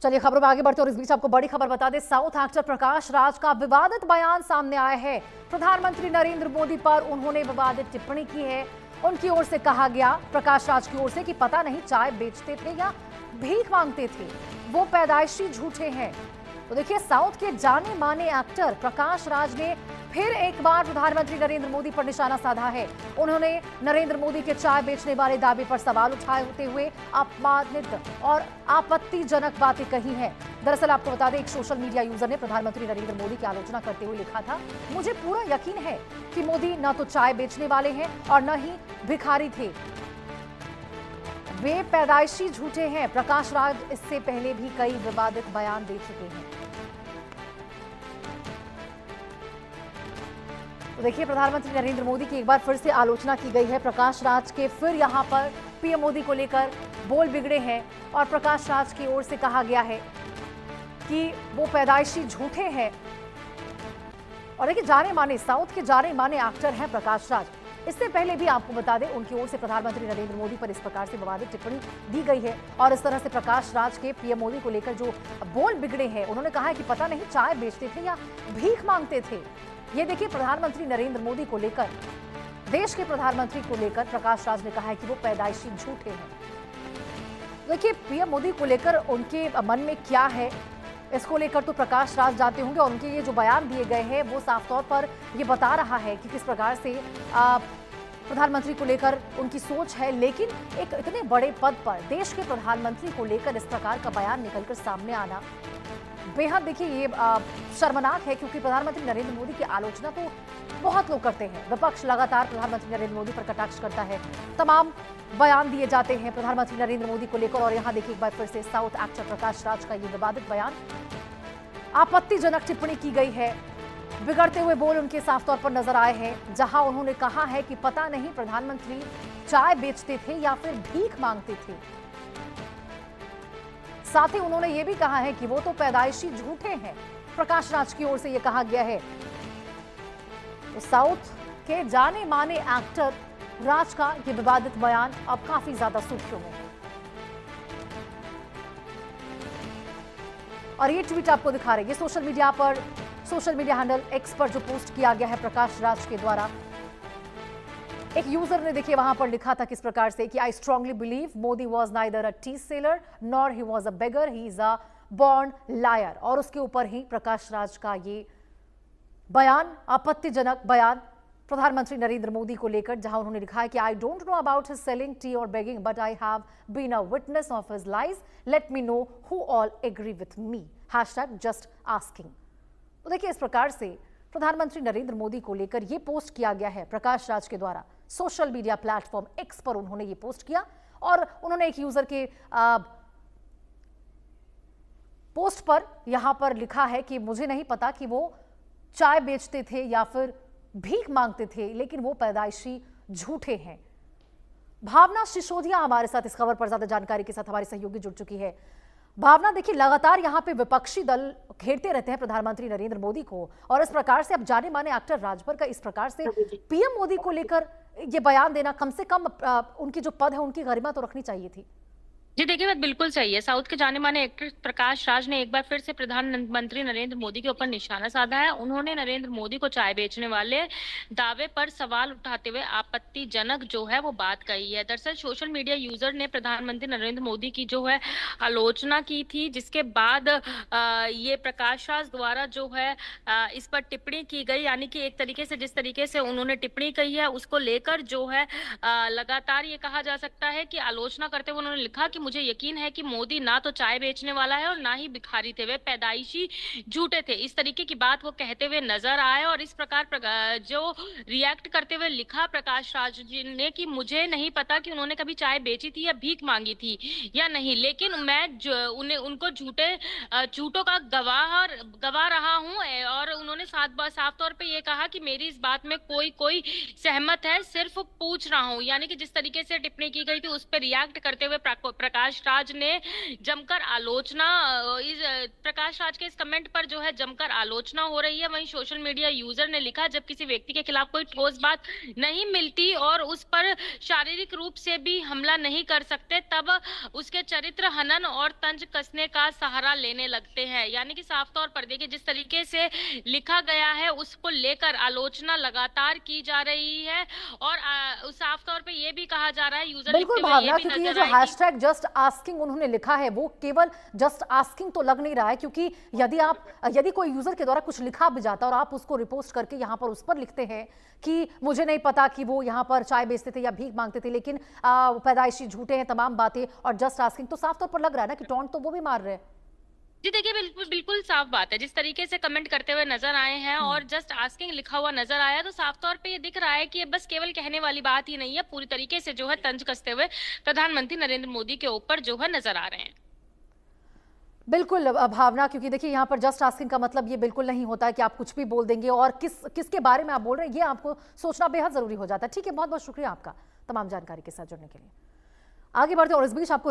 चलिए खबरों में आगे बढ़ते और इस बीच आपको बड़ी खबर बता दें। साउथ एक्टर प्रकाश राज का विवादित बयान सामने आया है। प्रधानमंत्री नरेंद्र मोदी पर उन्होंने विवादित टिप्पणी की है। उनकी ओर से कहा गया, प्रकाश राज की ओर से, कि पता नहीं चाय बेचते थे या भीख मांगते थे, वो पैदाइशी झूठे हैं। तो देखिए, साउथ के जाने माने एक्टर प्रकाश राज ने फिर एक बार प्रधानमंत्री नरेंद्र मोदी पर निशाना साधा है। उन्होंने नरेंद्र मोदी के चाय बेचने वाले दावे पर सवाल उठाए होते हुए अपमानित और आपत्तिजनक बातें कही हैं। दरअसल आपको बता दें, एक सोशल मीडिया यूजर ने प्रधानमंत्री नरेंद्र मोदी की आलोचना करते हुए लिखा था, मुझे पूरा यकीन है कि मोदी न तो चाय बेचने वाले हैं और न ही भिखारी थे, वे पैदाइशी झूठे हैं। प्रकाश राज इससे पहले भी कई विवादित बयान दे चुके हैं। तो देखिए, प्रधानमंत्री नरेंद्र मोदी की एक बार फिर से आलोचना की गई है। प्रकाश राज के फिर यहां पर पीएम मोदी को लेकर बोल बिगड़े हैं और प्रकाश राज की ओर से कहा गया है कि वो पैदाइशी झूठे हैं। और देखिए, जाने माने साउथ के जाने माने एक्टर हैं प्रकाश राज। इससे पहले भी आपको बता दें, उनकी ओर से प्रधानमंत्री नरेंद्र मोदी पर इस प्रकार से विवादित टिप्पणी दी गई है। और इस तरह से प्रकाश राज के पीएम मोदी को लेकर जो बोल बिगड़े हैं, उन्होंने कहा है कि पता नहीं चाय बेचते थे या भीख मांगते थे। ये देखिए, प्रधानमंत्री नरेंद्र मोदी को लेकर, देश के प्रधानमंत्री को लेकर प्रकाश राज ने कहा है कि वो पैदाइशी झूठे हैं। देखिए, पीएम मोदी को लेकर उनके मन में क्या है, इसको लेकर तो प्रकाश राज जानते होंगे। और उनके ये जो बयान दिए गए हैं, वो साफ तौर पर ये बता रहा है कि किस प्रकार से प्रधानमंत्री को लेकर उनकी सोच है। लेकिन एक इतने बड़े पद पर देश के प्रधानमंत्री को लेकर इस प्रकार का बयान निकलकर सामने आना बेहद, देखिए, ये शर्मनाक है। क्योंकि प्रधानमंत्री नरेंद्र मोदी की आलोचना तो बहुत लोग करते हैं। विपक्ष लगातार प्रधानमंत्री नरेंद्र मोदी पर कटाक्ष करता है, तमाम बयान दिए जाते हैं प्रधानमंत्री नरेंद्र मोदी को लेकर। और यहां देखिए, एक बार फिर से साउथ एक्टर प्रकाश राज का ये विवादित बयान, आपत्तिजनक टिप्पणी की गई है। बिगड़ते हुए बोल उनके साफ तौर पर नजर आए हैं, जहां उन्होंने कहा है कि पता नहीं प्रधानमंत्री चाय बेचते थे या फिर भीख मांगते थे। साथ ही उन्होंने ये भी कहा है कि वो तो पैदाइशी झूठे हैं। प्रकाश राज की ओर से ये कहा गया है। तो साउथ के जाने माने एक्टर राज का ये विवादित बयान अब काफी ज्यादा सुर्खियों में है। और ये ट्वीट आपको दिखा रहे हैं सोशल मीडिया पर, सोशल मीडिया हैंडल एक्स पर जो पोस्ट किया गया है प्रकाश राज के द्वारा। एक यूजर ने, देखिए, वहां पर लिखा था किस प्रकार से कि I strongly believe Modi was neither a tea seller nor he was a beggar, he is a born liar. और उसके ऊपर ही प्रकाश राज का ये बयान, आपत्तिजनक बयान प्रधानमंत्री नरेंद्र मोदी को लेकर, जहां उन्होंने लिखा है कि I don't know about his selling tea और begging, but I have been a witness of his lies, let me know who all agree with me, #just asking. तो देखिए, इस प्रकार से प्रधानमंत्री नरेंद्र मोदी को लेकर यह पोस्ट किया गया है प्रकाश राज के द्वारा। सोशल मीडिया प्लेटफॉर्म एक्स पर उन्होंने ये पोस्ट किया और उन्होंने एक यूजर के पोस्ट पर यहां पर लिखा है कि मुझे नहीं पता कि वो चाय बेचते थे या फिर भीख मांगते थे, लेकिन वो पैदाइशी झूठे हैं। भावना सिसोदिया हमारे साथ इस खबर पर ज्यादा जानकारी के साथ हमारी सहयोगी जुड़ चुकी है। भावना, देखिए, लगातार यहाँ पे विपक्षी दल घेरते रहते हैं प्रधानमंत्री नरेंद्र मोदी को, और इस प्रकार से अब जाने माने एक्टर राजभर का इस प्रकार से पीएम मोदी को लेकर ये बयान देना, कम से कम उनकी जो पद है उनकी गरिमा तो रखनी चाहिए थी। जी देखिए, बात बिल्कुल सही है। साउथ के जाने माने एक्टर प्रकाश राज ने एक बार फिर से प्रधानमंत्री नरेंद्र मोदी के ऊपर निशाना साधा है। उन्होंने नरेंद्र मोदी को चाय बेचने वाले दावे पर सवाल उठाते हुए आपत्तिजनक जो है वो बात कही है। दरअसल सोशल मीडिया यूजर ने प्रधानमंत्री नरेंद्र मोदी की जो है आलोचना की थी, जिसके बाद ये प्रकाश राज द्वारा जो है इस पर टिप्पणी की गई। यानी कि एक तरीके से जिस तरीके से उन्होंने टिप्पणी कही है, उसको लेकर जो है लगातार ये कहा जा सकता है कि आलोचना करते हुए उन्होंने लिखा कि मुझे यकीन है कि मोदी ना तो चाय बेचने वाला है और ना ही भिखारी थे, वे पैदाइशी झूठे थे। इस तरीके की बात वो कहते हुए नजर आए और इस प्रकार जो रिएक्ट करते हुए लिखा प्रकाश राज जी ने कि मुझे नहीं पता कि उन्होंने कभी चाय बेची थी या भीख मांगी थी या नहीं, लेकिन मैं उनको झूठों का गवाह रहा हूं। और उन्होंने साफ तौर पे ये कहा कि मेरी इस बात में कोई सहमत है, सिर्फ पूछ रहा हूं। यानी कि जिस तरीके से टिप्पणी की गई थी उस पर रिएक्ट करते हुए प्रकाश प्रकाश राज ने जमकर आलोचना प्रकाश राज के इस कमेंट पर जो है जमकर आलोचना हो रही है। वहीं सोशल मीडिया यूजर ने लिखा, जब किसी व्यक्ति के खिलाफ कोई ठोस बात नहीं मिलती और उस पर शारीरिक रूप से भी हमला नहीं कर सकते, तब उसके चरित्र हनन और तंज कसने का सहारा लेने लगते हैं। यानी कि साफ तौर पर देखिए, जिस तरीके से लिखा गया है उसको लेकर आलोचना लगातार की जा रही है और साफ तौर पे ये भी कहा जा रहा है, यूजर बिल्कुल भावना, क्योंकि ये जो हैशटैग जस्ट आस्किंग उन्होंने लिखा है वो केवल जस्ट आस्किंग तो लग नहीं रहा है, क्योंकि यदि कोई यूजर के द्वारा कुछ लिखा भी जाता है और आप उसको रिपोस्ट करके यहाँ पर उस पर लिखते हैं कि मुझे नहीं पता कि वो यहाँ पर चाय बेचते थे या भीख मांगते थे, लेकिन पैदाइशी झूठे हैं तमाम बातें, और जस्ट आस्किंग, तो साफ तौर पर लग रहा है ना कि टॉन्ट तो वो भी मार रहे हैं। जी देखिए, बिल्कुल बिल्कुल साफ बात है। जिस तरीके से कमेंट करते हुए नजर आए हैं और जस्ट आस्किंग लिखा हुआ नजर आया, तो साफ तौर पे ये दिख रहा है कि ये बस केवल कहने वाली बात ही नहीं है, पूरी तरीके से जो है तंज कसते हुए प्रधानमंत्री नरेंद्र मोदी के ऊपर जो है नजर आ रहे हैं। बिल्कुल भावना, क्योंकि देखिए यहाँ पर जस्ट आस्किंग का मतलब ये बिल्कुल नहीं होता है कि आप कुछ भी बोल देंगे और किसके बारे में आप बोल रहे हैं ये आपको सोचना बेहद जरूरी हो जाता है। ठीक है, बहुत बहुत शुक्रिया आपका तमाम जानकारी के साथ जुड़ने के लिए। आगे बढ़ते और इस बीच आपको